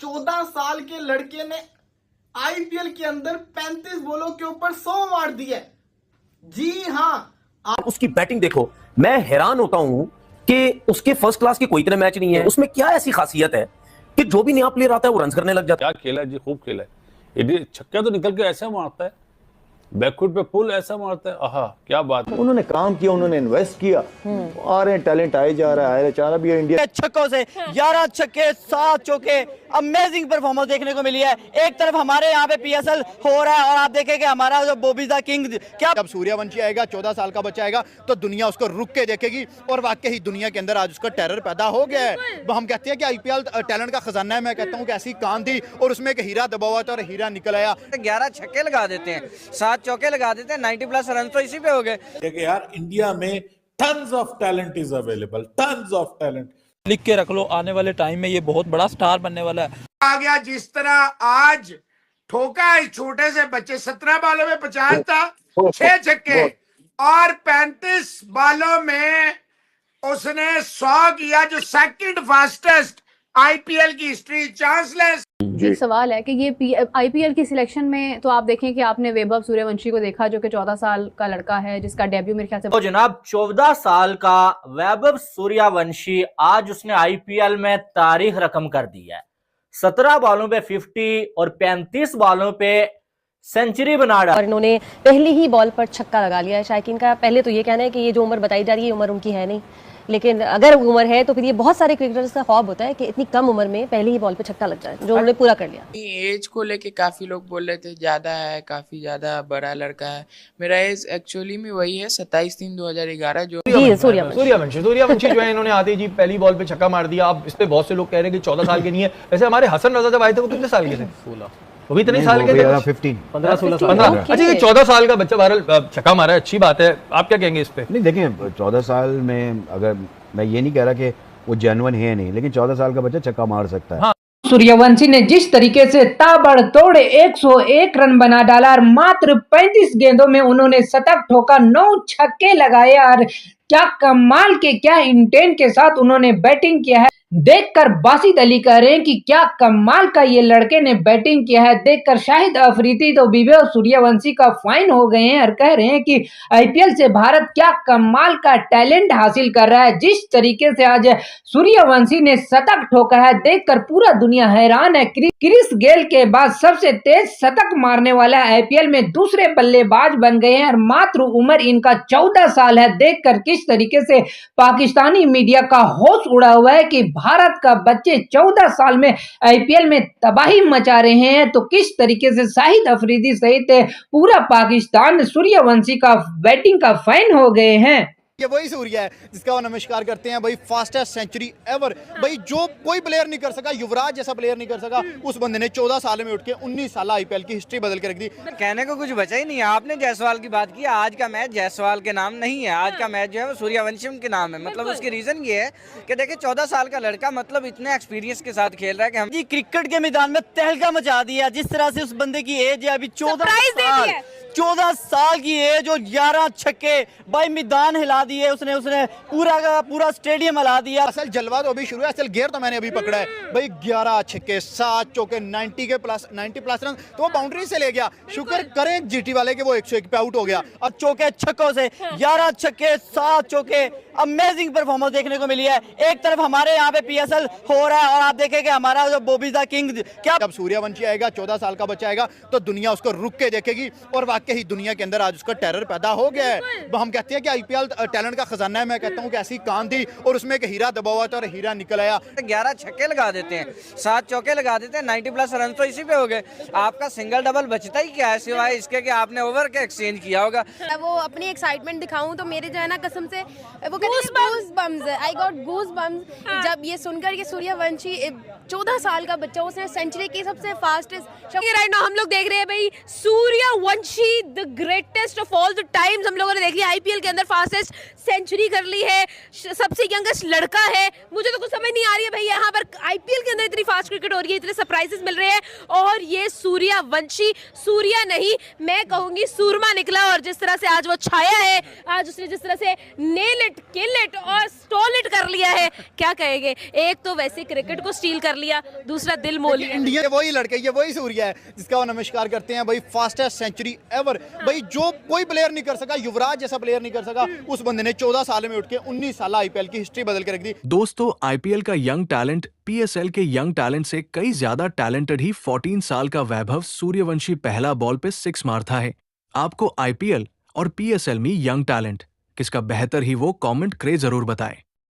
14 साल के लड़के ने आईपीएल के अंदर 35 बॉलों के ऊपर 100 मार दिए। जी हाँ, आप उसकी बैटिंग देखो, मैं हैरान होता हूं कि उसके फर्स्ट क्लास के कोई इतने मैच नहीं है। उसमें क्या ऐसी खासियत है कि जो भी नया प्लेयर आता है वो रन करने लग जाता है। क्या खेला है जी, खूब खेला है। ये छक्का तो निकल के ऐसा मारता है, बैकफुट पे पुल ऐसा मारता है, आहा क्या बात है। उन्होंने काम किया, उन्होंने इन्वेस्ट किया, आ रहे हैं, टैलेंट आए जा रहा है, चाह रहा भी है इंडिया। छक्कों से 11 छक्के 7 चौके, अमेजिंग परफॉर्मेंस देखने को मिली है। एक तरफ हमारे यहाँ पे पीएसएल हो रहा है और आप देखेंगे हमारा जो बॉबी द किंग, क्या जब सूर्यवंशी आएगा, 14 साल का बच्चा आएगा, तो दुनिया उसको रुक के देखेगी। और वाकई ही दुनिया के अंदर आज उसका टेरर पैदा हो गया है। हम कहते हैं कि आईपीएल टैलेंट का खजाना है। मैं कहता हूँ कि ऐसी कान थी और उसमें एक हीरा दबा हुआ था और हीरा निकल आया। 11 छक्के लगा देते हैं, 7 चौके लगा देते हैं, 90 प्लस रन तो इसी पे हो गए। कि यार इंडिया में tons of talent is available, tons of talent. लिख के रख लो, आने वाले टाइम में ये बहुत बड़ा स्टार बनने वाला है। आ गया जिस तरह आज ठोका है छोटे से बच्चे, 17 बालों में 50 था, 6 छक्के और 35 बालों में उसने 100 किया, जो सेकंड फास्टेस्ट आईपीएल की हिस्ट्री। चांसलेस एक सवाल है कि ये आईपीएल की सिलेक्शन में तो आप देखें कि आपने वैभव सूर्यवंशी को देखा जो कि 14 साल का लड़का है जिसका डेब्यू मेरे ख्याल से तो जनाब 14 साल का वैभव सूर्यवंशी आज उसने आईपीएल में तारीख रकम कर दी है। 17 बॉलों पे 50 और 35 बॉलों पे सेंचुरी बना डाला। और इन्होंने पहली ही बॉल पर छक्का लगा लिया है। शायकीन का पहले तो ये कहना है कि ये जो उम्र बताई जा रही है उम्र उनकी है नहीं, लेकिन अगर उम्र है तो फिर ये बहुत सारे क्रिकेटर्स का ख्वाब होता है कि इतनी कम उम्र में पहली ही बॉल पे छक्का लग जाए, जो उन्होंने पूरा कर लिया। एज को लेके काफी लोग बोल रहे थे ज्यादा है, काफी ज्यादा बड़ा लड़का है। मेरा एज एक्चुअली में वही है 27/3/2011 जो सूर्यवंशी जो है, इन्होंने आते जी पहली बॉल पे छक्का मार दिया। अब इस पे बहुत से लोग कह रहे हैं कि 14 साल के नहीं है। वैसे हमारे हसन रजा जब आए थे वो कितने साल के थे? 16। वो भी इतने साल के थे, 15-16 15। अच्छा, ये 14 साल का बच्चा बहरहाल छक्का मारा है, अच्छी बात है। आप क्या कहेंगे इस पे? नहीं, देखिए 14 साल में, अगर मैं ये नहीं कह रहा कि वो जेन्युइन है नहीं, लेकिन 14 साल का बच्चा छक्का मार सकता है। सूर्यवंशी ने जिस तरीके से ताबड़तोड़ 101 रन बना डाला और मात्र 35 गेंदों में उन्होंने शतक ठोका, 9 छक्के लगाए और क्या कमाल के, क्या इंटेंट के साथ उन्होंने बैटिंग किया है। देखकर बासित अली कह रहे हैं कि क्या कमाल का ये लड़के ने बैटिंग किया है। देखकर शाहिद अफरीदी तो वैभव सूर्यवंशी का फैन हो गए हैं और कह रहे हैं कि आईपीएल से भारत क्या कमाल का टैलेंट हासिल कर रहा है। जिस तरीके से आज सूर्यवंशी ने शतक ठोका है, देखकर पूरा दुनिया हैरान है। क्रिस गेल के बाद सबसे तेज शतक मारने वाला आईपीएल में दूसरे बल्लेबाज बन गए हैं और मात्र उम्र इनका 14 साल है। देखकर किस तरीके से पाकिस्तानी मीडिया का होश उड़ा हुआ है कि भारत का बच्चे 14 साल में आईपीएल में तबाही मचा रहे हैं, तो किस तरीके से शाहिद अफरीदी सहित पूरा पाकिस्तान सूर्यवंशी का बैटिंग का फैन हो गए हैं। ये वही सूर्य है जिसका वो नमस्कार करते हैं भाई। फास्टेस्ट सेंचुरी एवर भाई, जो कोई प्लेयर नहीं कर सका, युवराज जैसा प्लेयर नहीं कर सका, उस बंदे ने 14 साल में उठ के 19 साल आईपीएल की हिस्ट्री बदल के रख दी। कहने को कुछ बचा ही नहीं है। आपने जायसवाल की बात की, आज का मैच जायसवाल के नाम नहीं है, आज का मैच जो है वो सूर्यवंशी के नाम है। मतलब उसकी रीजन ये है कि देखिए 14 साल का लड़का मतलब इतने एक्सपीरियंस के साथ खेल रहा है कि हम जी क्रिकेट के मैदान में तहलका मचा दिया। जिस तरह से उस बंदे की एज है अभी 14 साल की एज और 11 छक्के भाई मैदान हिला दिए उसने पूरा का पूरा स्टेडियम हिला दिया। असल जलवा तो अभी शुरू है, असल गेयर तो मैंने अभी पकड़ा है भाई। 11 छक्के 7 चौके, 90 प्लस रन, तो वो बाउंड्री से ले गया। शुक्र करें जीटी वाले के वो 101 पे आउट हो गया। और चौके छक्कों से 11 छक्के 7 चौके, अमेजिंग परफॉर्मेंस देखने को मिली है। एक तरफ हमारे यहाँ पे पीएसएल हो रहा है और आप देखेंगे हमारा जो बॉबी द किंग, क्या जब सूर्यवंशी आएगा, 14 साल का बच्चा आएगा, तो दुनिया उसको रुक के देखेगी। और वाकई ही दुनिया के अंदर आज उसका टेरर पैदा हो गया है। हम कहते हैं कि आईपीएल टैलेंट का खजाना है। मैं कहता हूँ कि ऐसी कान थी और उसमें एक हीरा दबा हुआ था और हीरा निकल आया। 11 छक्के लगा देते हैं, 7 चौके लगा देते हैं, 90 प्लस रन तो इसी पे हो गए। आपका सिंगल डबल बचता ही क्या है सिवाय इसके कि आपने ओवर के एक्सचेंज किया होगा। वो अपनी एक्साइटमेंट दिखाऊं तो मेरे जो है ना कसम से वो कहते हैं आई गॉट गूज बम्स जब ये सुनकर कि सूर्यवंशी 14 साल का बच्चा उसने सेंचुरी की सबसे फास्टेस्ट। राइट नाउ हम लोग देख रहे हैं भाई सूर्यवंशी ही the greatest of all the times हम लोगों ने देख लिया। आईपीएल के अंदर फास्टेस्ट सेंचुरी कर ली है, सबसे यंगेस्ट लड़का है। मुझे तो कुछ समझ नहीं आ रही है भैया, यहाँ पर आईपीएल के अंदर इतनी फास्ट क्रिकेट हो रही है, इतने सरप्राइजेस मिल रहे हैं, और ये सूर्यवंशी, सूर्या नहीं मैं कहूंगी सूरमा निकला। और जिस तरह से आज वो छाया है, आज उसने जिस तरह से नेल इट, किल इट और स्टॉल इट कर लिया है, क्या कहेंगे। एक तो वैसे क्रिकेट को स्टील कर लिया, दूसरा दिल मोल लिया। इंडिया के वही लड़के, ये वही सूर्या है जिसका वो नमस्कार करते हैं भाई, फास्टेस्ट सेंचुरी एवर भाई, जो कोई प्लेयर नहीं कर सका, युवराज जैसा प्लेयर नहीं कर सका, उस बंदे ने 14 साल में उठ के 19 साल आईपीएल की हिस्ट्री बदल के रख दी। दोस्तों, आईपीएल का यंग टैलेंट पीएसएल के यंग टैलेंट से कई ज्यादा टैलेंटेड ही 14 साल का वैभव सूर्यवंशी पहला बॉल पे 6 मारता है। आपको आईपीएल और पीएसएल में यंग टैलेंट किसका बेहतर ही वो कमेंट करे जरूर बताएं।